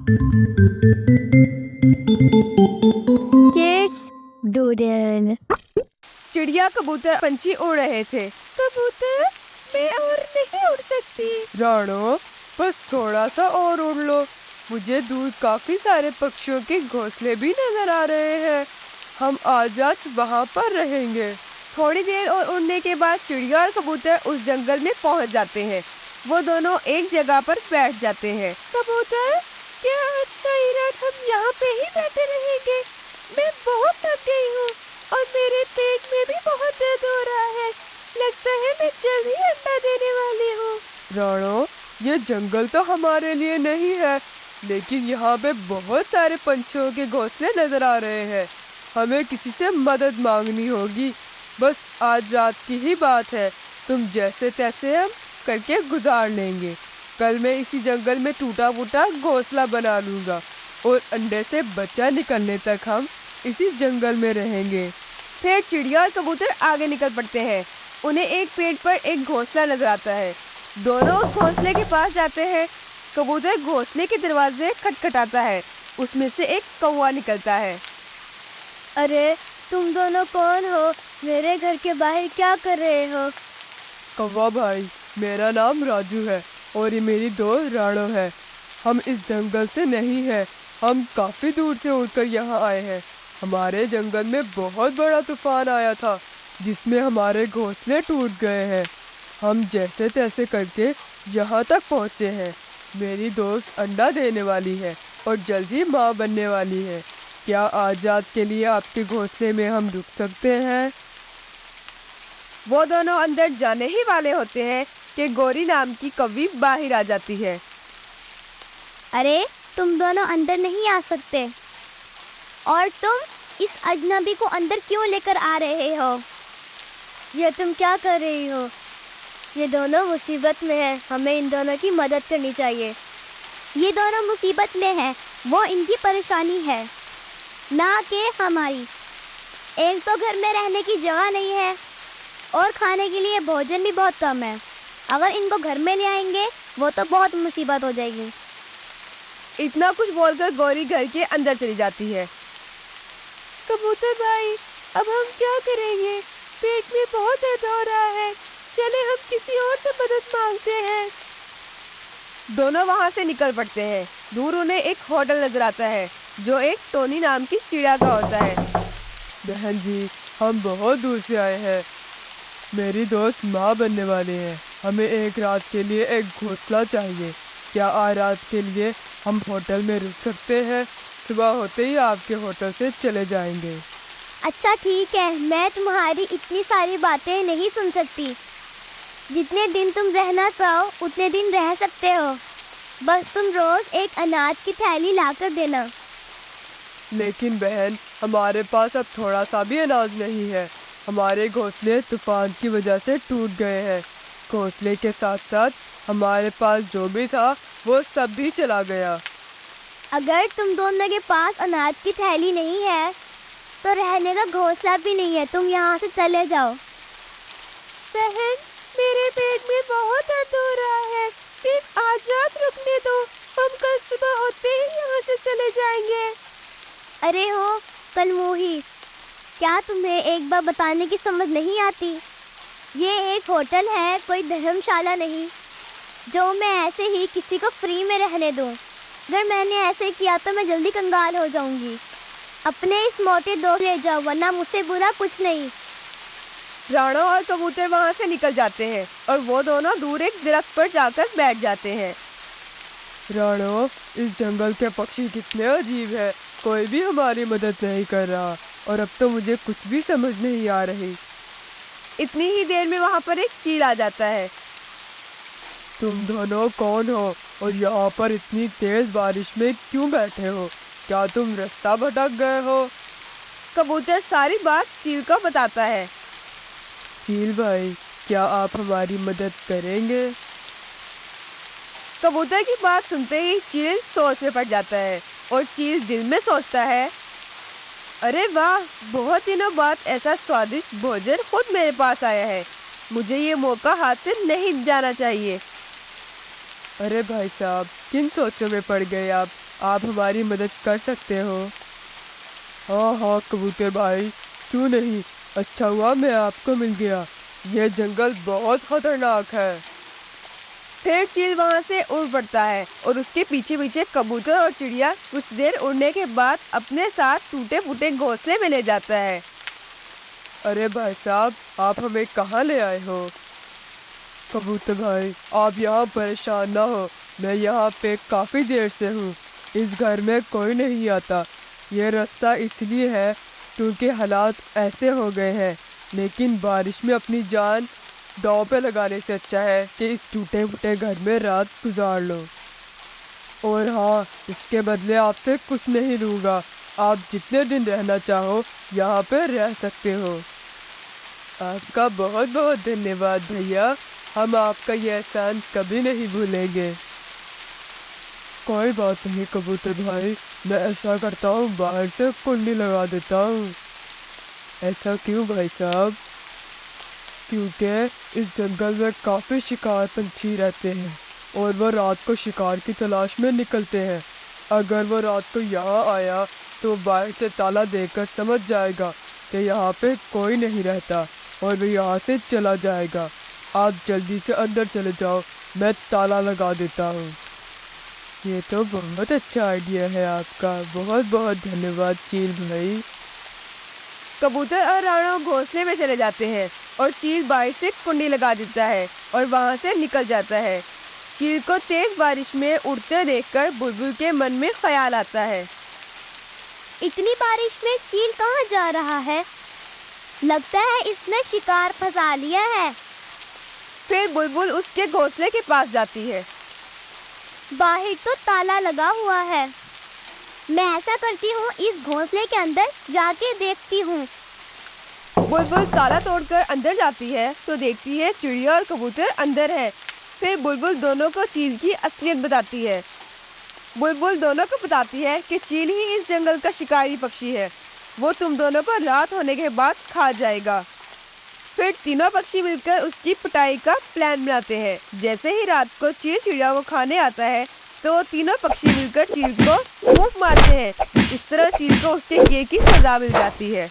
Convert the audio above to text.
Cheers, doodle. चिड़िया, कबूतर, पंछी उड़ रहे थे। कबूतर, मैं और नहीं उड़ सकती। राणो, बस थोड़ा सा और उड़ लो। मुझे दूर काफी सारे पक्षियों के घोंसले भी नजर आ रहे हैं। हम आज वहाँ पर रहेंगे। थोड़ी देर और उड़ने के बाद चिड़िया और कबूतर उस जंगल में पहुँच जाते हैं। वो दोनों एक जगह पर बैठ जाते हैं। कबूतर, क्या अच्छा ही रात हम यहाँ पे ही बैठे रहेंगे? मैं बहुत थक गई हूँ और मेरे पेट में भी बहुत दर्द हो रहा है। लगता है मैं जल्द ही अंडा देने वाली हूँ। राणो, ये जंगल तो हमारे लिए नहीं है, लेकिन यहाँ पे बहुत सारे पंछियों के घोंसले नजर आ रहे हैं। हमें किसी से मदद मांगनी होगी। बस आज रात की ही बात है। तुम जैसे तैसे हम करके गुजार लेंगे। कल मैं इसी जंगल में टूटा फूटा घोंसला बना लूँगा और अंडे से बच्चा निकलने तक हम इसी जंगल में रहेंगे। फिर चिड़िया और कबूतर आगे निकल पड़ते हैं। उन्हें एक पेड़ पर एक घोंसला नजर आता है। दोनों उस घोंसले के पास जाते हैं। कबूतर घोंसले के दरवाजे खटखटाता है। उसमें से एक कौवा निकलता है। अरे, तुम दोनों कौन हो? मेरे घर के बाहर क्या कर रहे हो? कौवा भाई, मेरा नाम राजू है और ये मेरी दोस्त राणो है। हम इस जंगल से नहीं हैं। हम काफ़ी दूर से उड़कर यहाँ आए हैं। हमारे जंगल में बहुत बड़ा तूफान आया था, जिसमें हमारे घोंसले टूट गए हैं। हम जैसे तैसे करके यहाँ तक पहुँचे हैं। मेरी दोस्त अंडा देने वाली है और जल्द ही माँ बनने वाली है। क्या आज रात के लिए आपके घोंसले में हम रुक सकते हैं? वो दोनों अंदर जाने ही वाले होते हैं कि गौरी नाम की कौवी बाहर आ जाती है। अरे, तुम दोनों अंदर नहीं आ सकते। और तुम इस अजनबी को अंदर क्यों लेकर आ रहे हो? ये तुम क्या कर रही हो? ये दोनों मुसीबत में हैं। हमें इन दोनों की मदद करनी चाहिए। ये दोनों मुसीबत में हैं। वो इनकी परेशानी है, ना कि हमारी। एक तो घर में रहने की जगह नहीं है और खाने के लिए भोजन भी बहुत कम है। अगर इनको घर में ले आएंगे वो तो बहुत मुसीबत हो जाएगी। इतना कुछ बोलकर गौरी घर के अंदर चली जाती है। कबूतर भाई, अब हम क्या करेंगे? पेट में बहुत दर्द हो रहा है। चले हम किसी और से मदद मांगते हैं। दोनों वहाँ से निकल पड़ते हैं। दूर उन्हें एक होटल नजर आता है, जो एक टोनी नाम की चिड़िया का होता है। बहन जी, हम बहुत दूर से आए हैं। मेरी दोस्त माँ बनने वाली है। हमें एक रात के लिए एक घोंसला चाहिए। क्या आज रात के लिए हम होटल में रुक सकते हैं? सुबह होते ही आपके होटल से चले जाएंगे। अच्छा ठीक है, मैं तुम्हारी इतनी सारी बातें नहीं सुन सकती। जितने दिन तुम रहना चाहो उतने दिन रह सकते हो। बस तुम रोज एक अनाज की थैली लाकर देना। लेकिन बहन, हमारे पास अब थोड़ा सा भी अनाज नहीं है। हमारे घोंसले तूफान की वजह से टूट गए हैं। घोंसले के साथ साथ हमारे पास जो भी था वो सब भी चला गया। अगर तुम दोनों के पास अनाज की थैली नहीं है तो रहने का घोंसला भी नहीं है। तुम यहाँ से चले जाओ। बहन, मेरे पेट में बहुत दर्द हो रहा है। सिर्फ आज रात रुकने दो। हम कल सुबह होते ही यहाँ से चले जाएंगे। अरे हो कल मोही, क्या तुम्हें एक बार बताने की समझ नहीं आती? ये एक होटल है, कोई धर्मशाला नहीं, जो मैं ऐसे ही किसी को फ्री में रहने दूँ। अगर मैंने ऐसे किया तो मैं जल्दी कंगाल हो जाऊंगी। अपने इस मोटे दोस्त ले जाओ, वरना मुझसे बुरा कुछ नहीं। राणो और कबूतर वहाँ से निकल जाते हैं और वो दोनों दूर एक दरख्त पर जाकर बैठ जाते हैं। राणो, इस जंगल के पक्षी कितने अजीब है। कोई भी हमारी मदद नहीं कर रहा और अब तो मुझे कुछ भी समझ नहीं आ रही। इतनी ही देर में वहाँ पर एक चील आ जाता है। तुम दोनों कौन हो और यहाँ पर इतनी तेज बारिश में क्यों बैठे हो? क्या तुम रास्ता भटक गए हो? कबूतर सारी बात चील को बताता है। चील भाई, क्या आप हमारी मदद करेंगे? कबूतर की बात सुनते ही चील सोच में पड़ जाता है और चील दिल में सोचता है, अरे वाह, बहुत दिनों बाद ऐसा स्वादिष्ट भोजन खुद मेरे पास आया है। मुझे ये मौका हाथ से नहीं जाना चाहिए। अरे भाई साहब, किन सोचों में पड़ गए आप? आप हमारी मदद कर सकते हो। हाँ हाँ कबूतर भाई, क्यों नहीं, अच्छा हुआ मैं आपको मिल गया। यह जंगल बहुत खतरनाक है। फिर चील वहाँ से उड़ पड़ता है और उसके पीछे पीछे कबूतर और चिड़िया कुछ देर उड़ने के बाद अपने साथ टूटे फूटे घोंसले में ले जाता है। अरे भाई साहब, आप हमें कहाँ ले आए हो? कबूतर भाई, आप यहाँ परेशान ना हो, मैं यहाँ पे काफ़ी देर से हूँ। इस घर में कोई नहीं आता। ये रास्ता इसलिए है क्योंकि हालात ऐसे हो गए हैं, लेकिन बारिश में अपनी जान दांव पे लगाने से अच्छा है कि इस टूटे फूटे घर में रात गुजार लो। और हाँ, इसके बदले आपसे कुछ नहीं लूँगा। आप जितने दिन रहना चाहो यहाँ पे रह सकते हो। आपका बहुत बहुत धन्यवाद भैया, हम आपका ये एहसान कभी नहीं भूलेंगे। कोई बात नहीं कबूतर भाई, मैं ऐसा करता हूँ, बाहर से कुंडी लगा देता हूँ। ऐसा क्यों भाई साहब? क्योंकि इस जंगल में काफ़ी शिकार पंछी रहते हैं और वह रात को शिकार की तलाश में निकलते हैं। अगर वो रात को यहाँ आया तो बाहर से ताला देकर समझ जाएगा कि यहाँ पे कोई नहीं रहता और वह यहाँ से चला जाएगा। आप जल्दी से अंदर चले जाओ, मैं ताला लगा देता हूँ। ये तो बहुत अच्छा आइडिया है आपका, बहुत बहुत धन्यवाद चील भाई। कबूतर और राणा घोंसले में चले जाते हैं और चील बारिश से कुंडी लगा देता है और वहाँ से निकल जाता है। चील को तेज बारिश में उड़ते देखकर बुलबुल के मन में ख्याल आता है। इतनी बारिश में चील कहाँ जा रहा है? लगता है इसने शिकार फंसा लिया है। फिर बुलबुल उसके घोंसले के पास जाती है। बाहर तो ताला लगा हुआ है। मैं ऐसा करती हूँ, इस घोंसले के अंदर जाके देखती हूँ। बुलबुल ताला तोड़कर अंदर जाती है तो देखती है चिड़िया और कबूतर अंदर है। फिर बुलबुल दोनों को चील की असलियत बताती है। बुलबुल दोनों को बताती है कि चील ही इस जंगल का शिकारी पक्षी है। वो तुम दोनों को रात होने के बाद खा जाएगा। फिर तीनों पक्षी मिलकर उसकी पिटाई का प्लान बनाते हैं। जैसे ही रात को चील चिड़िया को खाने आता है तो वो तीनों पक्षी मिलकर चील को फूंक मारते हैं। इस तरह चील को उसके किए की सजा मिल जाती है।